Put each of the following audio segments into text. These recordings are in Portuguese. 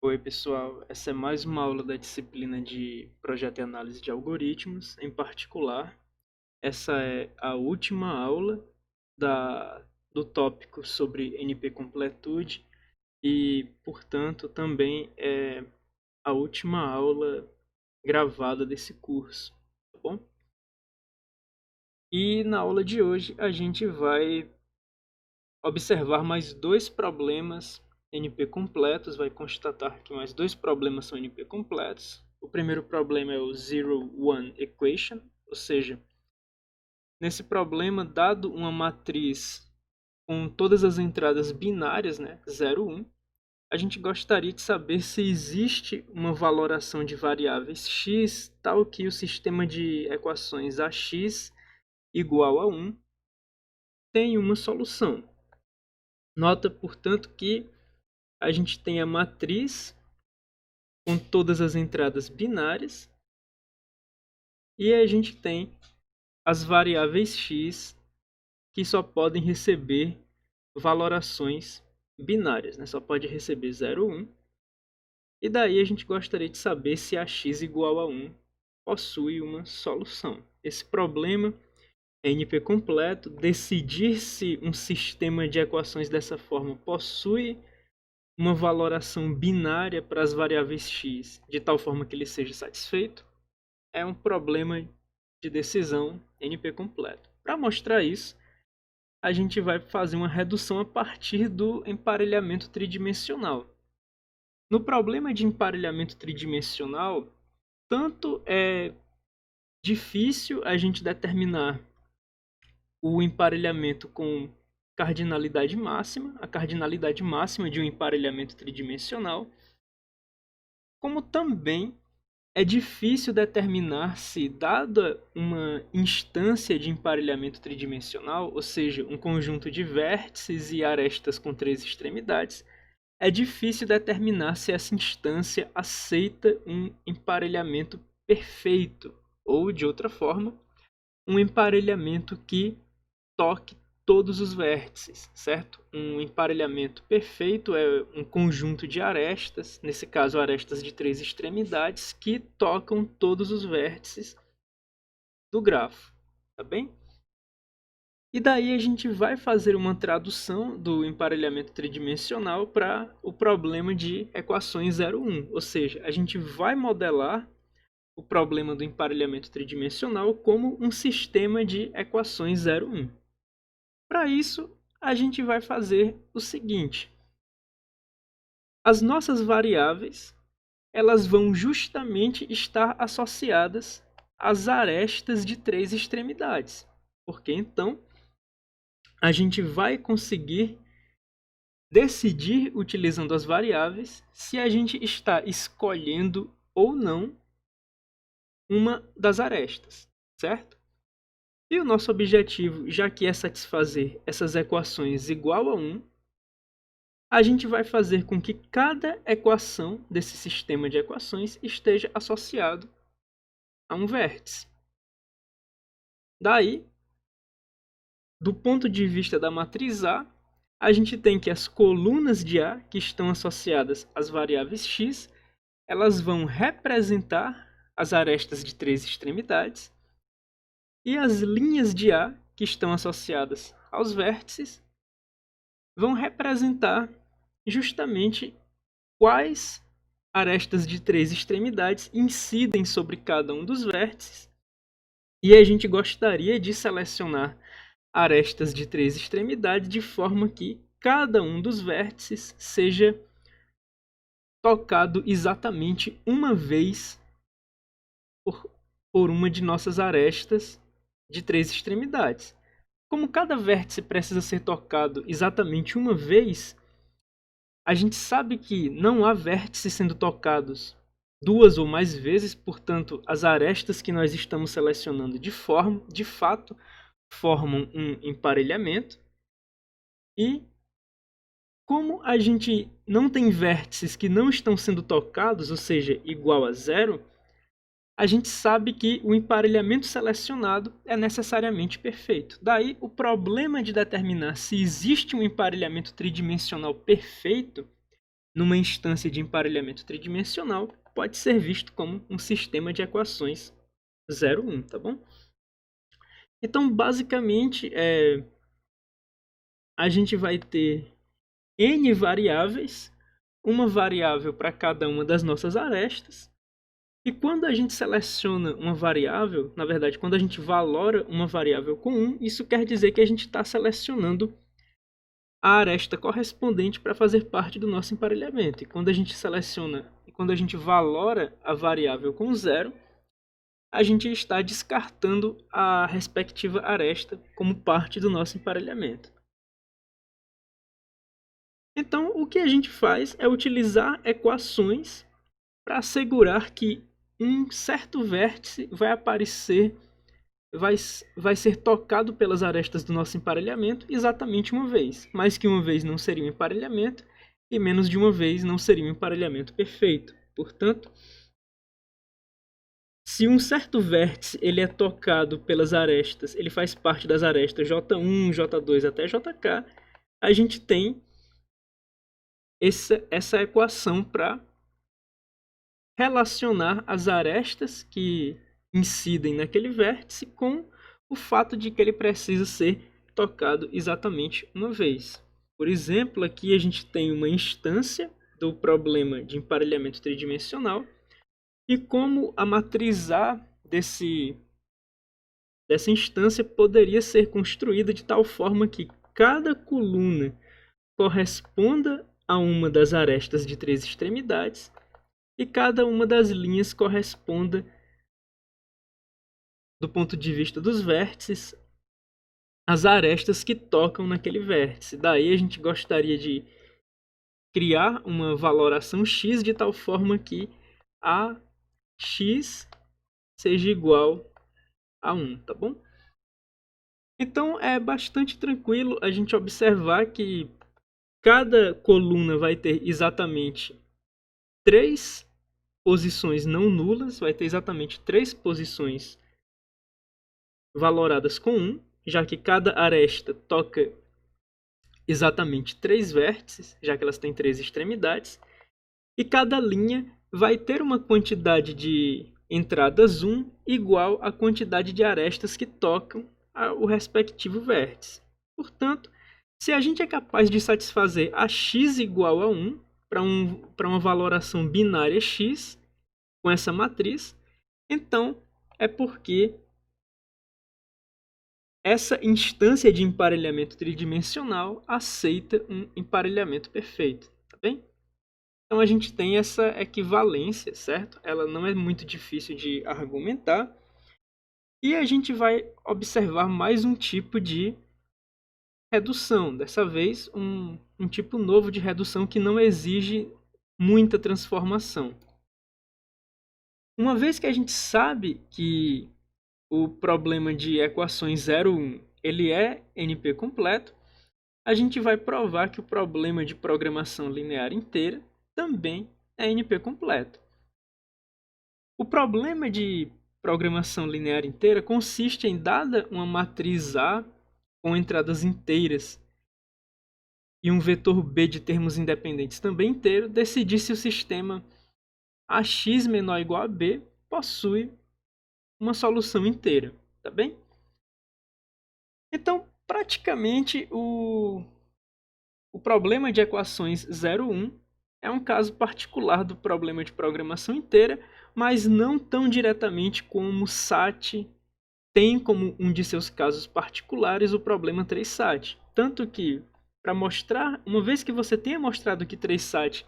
Oi, pessoal. Essa é mais uma aula da disciplina de Projeto e Análise de Algoritmos. Em particular, essa é a última aula do tópico sobre NP-completude e, portanto, também é a última aula gravada desse curso, tá bom? E na aula de hoje a gente vai observar mais dois problemas NP completos, vai constatar que mais dois problemas são NP completos. O primeiro problema é o Zero One Equation, ou seja, nesse problema, dado uma matriz com todas as entradas binárias, né, 0, 1, a gente gostaria de saber se existe uma valoração de variáveis x tal que o sistema de equações AX igual a 1 tem uma solução. Nota, portanto, que a gente tem a matriz com todas as entradas binárias e a gente tem as variáveis x que só podem receber valorações binárias, né? Só pode receber 0, 1. E daí a gente gostaria de saber se a x igual a 1 possui uma solução. Esse problema é NP completo. Decidir se um sistema de equações dessa forma possui uma valoração binária para as variáveis x de tal forma que ele seja satisfeito é um problema de decisão NP completo. Para mostrar isso, a gente vai fazer uma redução a partir do emparelhamento tridimensional. No problema de emparelhamento tridimensional, tanto é difícil a gente determinar o emparelhamento com cardinalidade máxima, a cardinalidade máxima de um emparelhamento tridimensional, como também é difícil determinar se, dada uma instância de emparelhamento tridimensional, ou seja, um conjunto de vértices e arestas com três extremidades, é difícil determinar se essa instância aceita um emparelhamento perfeito, ou, de outra forma, um emparelhamento que toque todos os vértices, certo? Um emparelhamento perfeito é um conjunto de arestas, nesse caso arestas de três extremidades, que tocam todos os vértices do grafo, tá bem? E daí a gente vai fazer uma tradução do emparelhamento tridimensional para o problema de equações 0, 1, ou seja, a gente vai modelar o problema do emparelhamento tridimensional como um sistema de equações 0, 1. Para isso, a gente vai fazer o seguinte. As nossas variáveis, elas vão justamente estar associadas às arestas de três extremidades. Porque então, a gente vai conseguir decidir, utilizando as variáveis, se a gente está escolhendo ou não uma das arestas, certo? E o nosso objetivo, já que é satisfazer essas equações igual a 1, a gente vai fazer com que cada equação desse sistema de equações esteja associado a um vértice. Daí, do ponto de vista da matriz A gente tem que as colunas de A, que estão associadas às variáveis x, elas vão representar as arestas de três extremidades, e as linhas de A, que estão associadas aos vértices, vão representar justamente quais arestas de três extremidades incidem sobre cada um dos vértices, e a gente gostaria de selecionar arestas de três extremidades de forma que cada um dos vértices seja tocado exatamente uma vez por uma de nossas arestas de três extremidades. Como cada vértice precisa ser tocado exatamente uma vez, a gente sabe que não há vértices sendo tocados duas ou mais vezes, portanto, as arestas que nós estamos selecionando de fato formam um emparelhamento. E como a gente não tem vértices que não estão sendo tocados, ou seja, igual a zero, a gente sabe que o emparelhamento selecionado é necessariamente perfeito. Daí, o problema de determinar se existe um emparelhamento tridimensional perfeito numa instância de emparelhamento tridimensional, pode ser visto como um sistema de equações 0, 1, tá bom? Então, basicamente, a gente vai ter N variáveis, uma variável para cada uma das nossas arestas, e quando a gente seleciona uma variável, na verdade, quando a gente valora uma variável com 1, isso quer dizer que a gente está selecionando a aresta correspondente para fazer parte do nosso emparelhamento. E quando a gente seleciona, e quando a gente valora a variável com 0, a gente está descartando a respectiva aresta como parte do nosso emparelhamento. Então, o que a gente faz é utilizar equações para assegurar que um certo vértice vai aparecer, vai ser tocado pelas arestas do nosso emparelhamento exatamente uma vez. Mais que uma vez não seria um emparelhamento, e menos de uma vez não seria um emparelhamento perfeito. Portanto, se um certo vértice ele é tocado pelas arestas, ele faz parte das arestas J1, J2 até JK, a gente tem essa equação para relacionar as arestas que incidem naquele vértice com o fato de que ele precisa ser tocado exatamente uma vez. Por exemplo, aqui a gente tem uma instância do problema de emparelhamento tridimensional e como a matriz A dessa instância poderia ser construída de tal forma que cada coluna corresponda a uma das arestas de 3 extremidades e cada uma das linhas corresponda, do ponto de vista dos vértices, às arestas que tocam naquele vértice. Daí a gente gostaria de criar uma valoração x de tal forma que a x seja igual a 1, tá bom? Então é bastante tranquilo a gente observar que cada coluna vai ter exatamente 3 posições não nulas, vai ter exatamente 3 posições valoradas com 1, já que cada aresta toca exatamente 3 vértices, já que elas têm 3 extremidades, e cada linha vai ter uma quantidade de entradas 1 igual à quantidade de arestas que tocam o respectivo vértice. Portanto, se a gente é capaz de satisfazer a x igual a 1 para uma valoração binária x com essa matriz, então é porque essa instância de emparelhamento tridimensional aceita um emparelhamento perfeito, tá bem? Então a gente tem essa equivalência, certo? Ela não é muito difícil de argumentar. E a gente vai observar mais um tipo de redução. Dessa vez, um tipo novo de redução que não exige muita transformação. Uma vez que a gente sabe que o problema de equações 0, 1 ele é NP completo, a gente vai provar que o problema de programação linear inteira também é NP completo. O problema de programação linear inteira consiste em, dada uma matriz A com entradas inteiras e um vetor B de termos independentes também inteiro, decidir se o sistema AX menor ou igual a B possui uma solução inteira, tá bem? Então, praticamente, o problema de equações 0, 1 é um caso particular do problema de programação inteira, mas não tão diretamente como SAT tem como um de seus casos particulares o problema 3SAT. Tanto que, para mostrar, uma vez que você tenha mostrado que 3SAT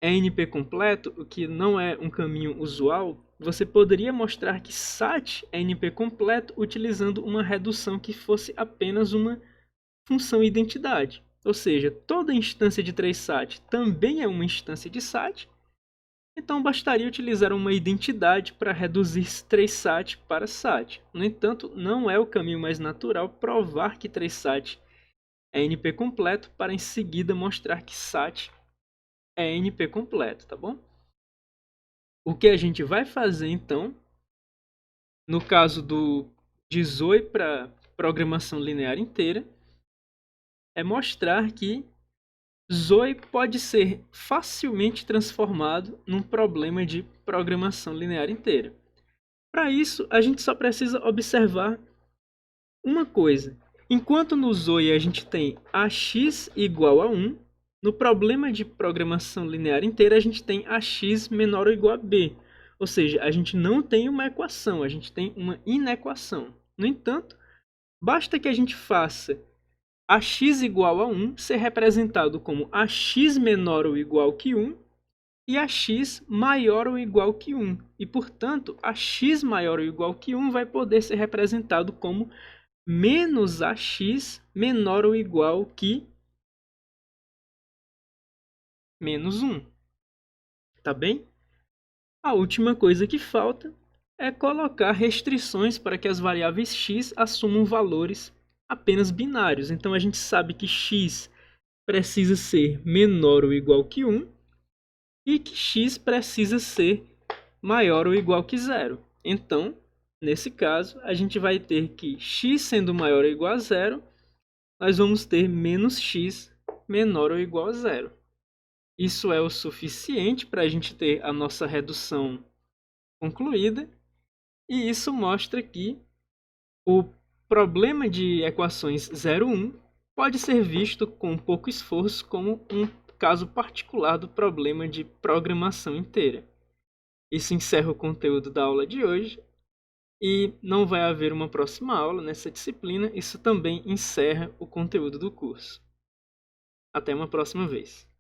é NP completo, o que não é um caminho usual, você poderia mostrar que SAT é NP completo utilizando uma redução que fosse apenas uma função identidade. Ou seja, toda instância de 3SAT também é uma instância de SAT, então bastaria utilizar uma identidade para reduzir 3SAT para SAT. No entanto, não é o caminho mais natural provar que 3SAT é NP completo para em seguida mostrar que SAT é NP completo, tá bom? O que a gente vai fazer então, no caso do DISOI para programação linear inteira, é mostrar que Zoe pode ser facilmente transformado num problema de programação linear inteira. Para isso, a gente só precisa observar uma coisa. Enquanto no Zoe a gente tem ax igual a 1, no problema de programação linear inteira a gente tem ax menor ou igual a b. Ou seja, a gente não tem uma equação, a gente tem uma inequação. No entanto, basta que a gente faça ax igual a 1 ser representado como ax menor ou igual que 1 e ax maior ou igual que 1. E, portanto, ax maior ou igual que 1 vai poder ser representado como menos ax menor ou igual que menos 1. Tá bem? A última coisa que falta é colocar restrições para que as variáveis x assumam valores apenas binários. Então a gente sabe que x precisa ser menor ou igual que 1 e que x precisa ser maior ou igual que 0. Então, nesse caso, a gente vai ter que x sendo maior ou igual a 0, nós vamos ter menos x menor ou igual a 0. Isso é o suficiente para a gente ter a nossa redução concluída, e isso mostra que o problema de equações 0, 1 pode ser visto com pouco esforço como um caso particular do problema de programação inteira. Isso encerra o conteúdo da aula de hoje e não vai haver uma próxima aula nessa disciplina. Isso também encerra o conteúdo do curso. Até uma próxima vez.